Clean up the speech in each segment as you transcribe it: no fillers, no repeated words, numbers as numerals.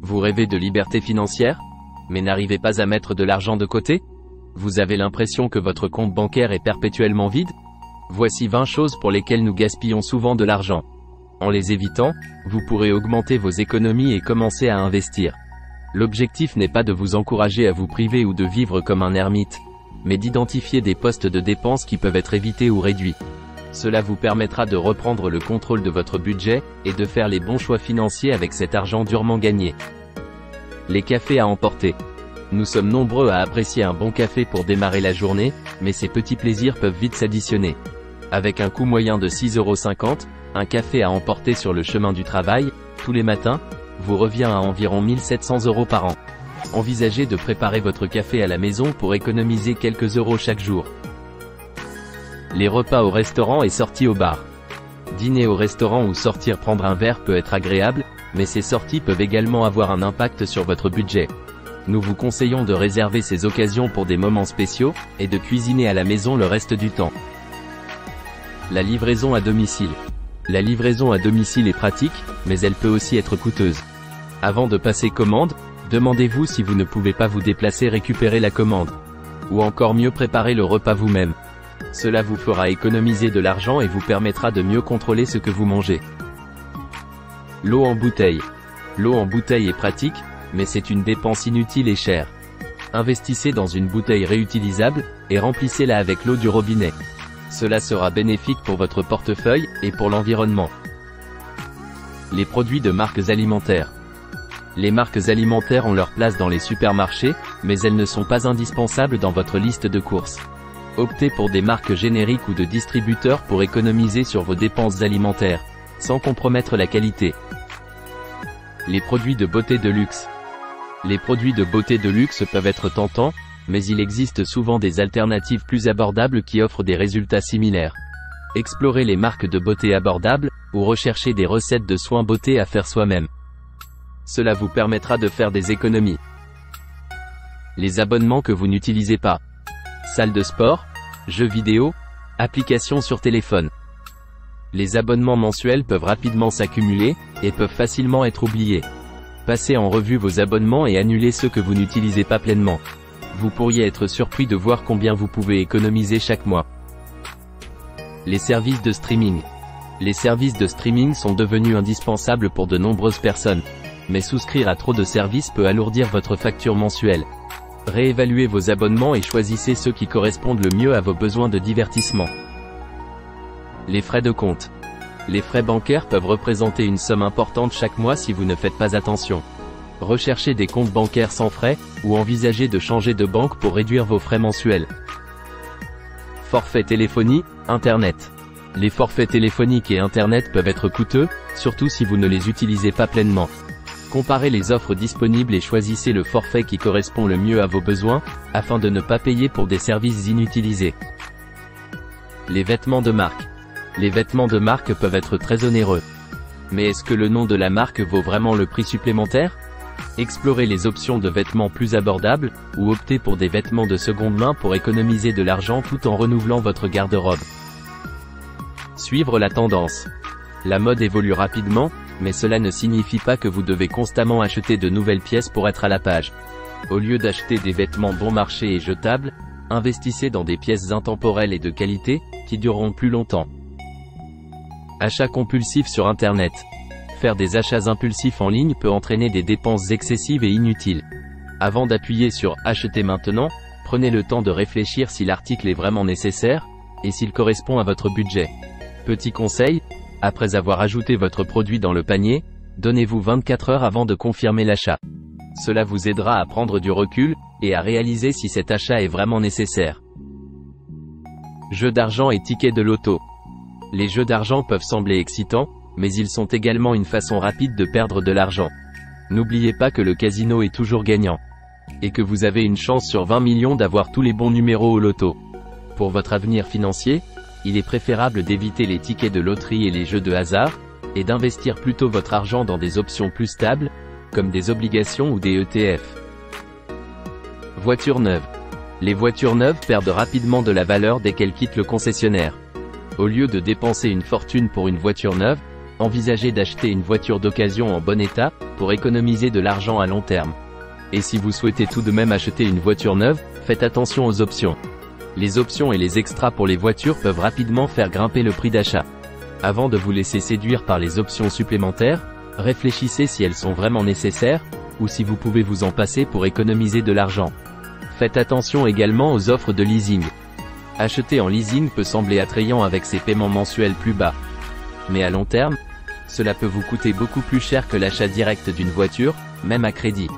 Vous rêvez de liberté financière, mais n'arrivez pas à mettre de l'argent de côté? Vous avez l'impression que votre compte bancaire est perpétuellement vide? Voici 20 choses pour lesquelles nous gaspillons souvent de l'argent. En les évitant, vous pourrez augmenter vos économies et commencer à investir. L'objectif n'est pas de vous encourager à vous priver ou de vivre comme un ermite, mais d'identifier des postes de dépenses qui peuvent être évités ou réduits. Cela vous permettra de reprendre le contrôle de votre budget, et de faire les bons choix financiers avec cet argent durement gagné. Les cafés à emporter. Nous sommes nombreux à apprécier un bon café pour démarrer la journée, mais ces petits plaisirs peuvent vite s'additionner. Avec un coût moyen de 6,50 €, un café à emporter sur le chemin du travail, tous les matins, vous revient à environ 1700 € par an. Envisagez de préparer votre café à la maison pour économiser quelques euros chaque jour. Les repas au restaurant et sorties au bar. Dîner au restaurant ou sortir prendre un verre peut être agréable, mais ces sorties peuvent également avoir un impact sur votre budget. Nous vous conseillons de réserver ces occasions pour des moments spéciaux, et de cuisiner à la maison le reste du temps. La livraison à domicile. La livraison à domicile est pratique, mais elle peut aussi être coûteuse. Avant de passer commande, demandez-vous si vous ne pouvez pas vous déplacer récupérer la commande. Ou encore mieux préparer le repas vous-même. Cela vous fera économiser de l'argent et vous permettra de mieux contrôler ce que vous mangez. L'eau en bouteille. L'eau en bouteille est pratique, mais c'est une dépense inutile et chère. Investissez dans une bouteille réutilisable, et remplissez-la avec l'eau du robinet. Cela sera bénéfique pour votre portefeuille, et pour l'environnement. Les produits de marques alimentaires. Les marques alimentaires ont leur place dans les supermarchés, mais elles ne sont pas indispensables dans votre liste de courses. Optez pour des marques génériques ou de distributeurs pour économiser sur vos dépenses alimentaires, sans compromettre la qualité. Les produits de beauté de luxe. Les produits de beauté de luxe peuvent être tentants, mais il existe souvent des alternatives plus abordables qui offrent des résultats similaires. Explorez les marques de beauté abordables, ou recherchez des recettes de soins beauté à faire soi-même. Cela vous permettra de faire des économies. Les abonnements que vous n'utilisez pas. Salle de sport, jeux vidéo, applications sur téléphone. Les abonnements mensuels peuvent rapidement s'accumuler, et peuvent facilement être oubliés. Passez en revue vos abonnements et annulez ceux que vous n'utilisez pas pleinement. Vous pourriez être surpris de voir combien vous pouvez économiser chaque mois. Les services de streaming. Les services de streaming sont devenus indispensables pour de nombreuses personnes. Mais souscrire à trop de services peut alourdir votre facture mensuelle. Réévaluez vos abonnements et choisissez ceux qui correspondent le mieux à vos besoins de divertissement. Les frais de compte. Les frais bancaires peuvent représenter une somme importante chaque mois si vous ne faites pas attention. Recherchez des comptes bancaires sans frais, ou envisagez de changer de banque pour réduire vos frais mensuels. Forfait téléphonie, Internet. Les forfaits téléphoniques et Internet peuvent être coûteux, surtout si vous ne les utilisez pas pleinement. Comparez les offres disponibles et choisissez le forfait qui correspond le mieux à vos besoins, afin de ne pas payer pour des services inutilisés. Les vêtements de marque. Les vêtements de marque peuvent être très onéreux. Mais est-ce que le nom de la marque vaut vraiment le prix supplémentaire? Explorez les options de vêtements plus abordables, ou optez pour des vêtements de seconde main pour économiser de l'argent tout en renouvelant votre garde-robe. Suivre la tendance. La mode évolue rapidement, mais cela ne signifie pas que vous devez constamment acheter de nouvelles pièces pour être à la page. Au lieu d'acheter des vêtements bon marché et jetables, investissez dans des pièces intemporelles et de qualité, qui dureront plus longtemps. Achat compulsif sur Internet. Faire des achats impulsifs en ligne peut entraîner des dépenses excessives et inutiles. Avant d'appuyer sur « Acheter maintenant », prenez le temps de réfléchir si l'article est vraiment nécessaire, et s'il correspond à votre budget. Petit conseil, après avoir ajouté votre produit dans le panier, donnez-vous 24 heures avant de confirmer l'achat. Cela vous aidera à prendre du recul, et à réaliser si cet achat est vraiment nécessaire. Jeux d'argent et tickets de loto. Les jeux d'argent peuvent sembler excitants, mais ils sont également une façon rapide de perdre de l'argent. N'oubliez pas que le casino est toujours gagnant. Et que vous avez une chance sur 20 millions d'avoir tous les bons numéros au loto. Pour votre avenir financier, il est préférable d'éviter les tickets de loterie et les jeux de hasard, et d'investir plutôt votre argent dans des options plus stables, comme des obligations ou des ETF. Voitures neuves. Les voitures neuves perdent rapidement de la valeur dès qu'elles quittent le concessionnaire. Au lieu de dépenser une fortune pour une voiture neuve, envisagez d'acheter une voiture d'occasion en bon état, pour économiser de l'argent à long terme. Et si vous souhaitez tout de même acheter une voiture neuve, faites attention aux options. Les options et les extras pour les voitures peuvent rapidement faire grimper le prix d'achat. Avant de vous laisser séduire par les options supplémentaires, réfléchissez si elles sont vraiment nécessaires, ou si vous pouvez vous en passer pour économiser de l'argent. Faites attention également aux offres de leasing. Acheter en leasing peut sembler attrayant avec ses paiements mensuels plus bas. Mais à long terme, cela peut vous coûter beaucoup plus cher que l'achat direct d'une voiture, même à crédit.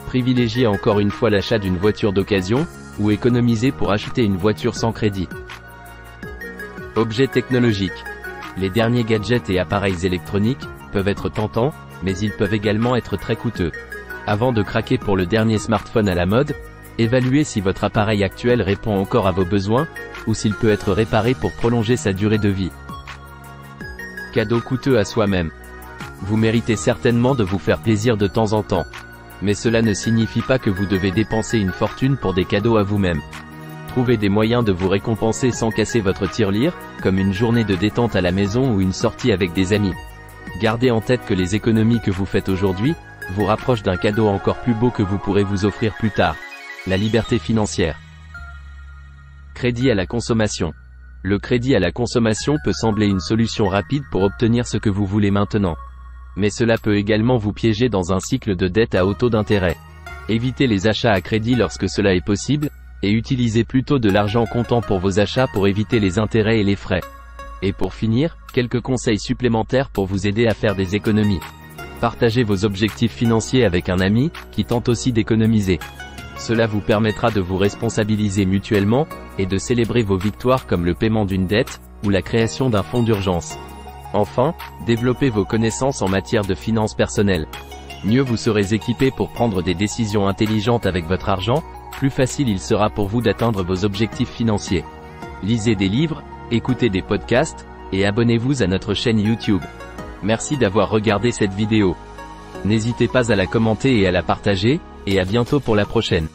Privilégiez encore une fois l'achat d'une voiture d'occasion, ou économisez pour acheter une voiture sans crédit. Objets technologiques. Les derniers gadgets et appareils électroniques peuvent être tentants, mais ils peuvent également être très coûteux. Avant de craquer pour le dernier smartphone à la mode, évaluez si votre appareil actuel répond encore à vos besoins, ou s'il peut être réparé pour prolonger sa durée de vie. Cadeau coûteux à soi-même. Vous méritez certainement de vous faire plaisir de temps en temps. Mais cela ne signifie pas que vous devez dépenser une fortune pour des cadeaux à vous-même. Trouvez des moyens de vous récompenser sans casser votre tirelire, comme une journée de détente à la maison ou une sortie avec des amis. Gardez en tête que les économies que vous faites aujourd'hui, vous rapprochent d'un cadeau encore plus beau que vous pourrez vous offrir plus tard. La liberté financière. Crédit à la consommation. Le crédit à la consommation peut sembler une solution rapide pour obtenir ce que vous voulez maintenant. Mais cela peut également vous piéger dans un cycle de dette à haut taux d'intérêt. Évitez les achats à crédit lorsque cela est possible, et utilisez plutôt de l'argent comptant pour vos achats pour éviter les intérêts et les frais. Et pour finir, quelques conseils supplémentaires pour vous aider à faire des économies. Partagez vos objectifs financiers avec un ami, qui tente aussi d'économiser. Cela vous permettra de vous responsabiliser mutuellement, et de célébrer vos victoires comme le paiement d'une dette, ou la création d'un fonds d'urgence. Enfin, développez vos connaissances en matière de finances personnelles. Mieux vous serez équipé pour prendre des décisions intelligentes avec votre argent, plus facile il sera pour vous d'atteindre vos objectifs financiers. Lisez des livres, écoutez des podcasts, et abonnez-vous à notre chaîne YouTube. Merci d'avoir regardé cette vidéo. N'hésitez pas à la commenter et à la partager, et à bientôt pour la prochaine.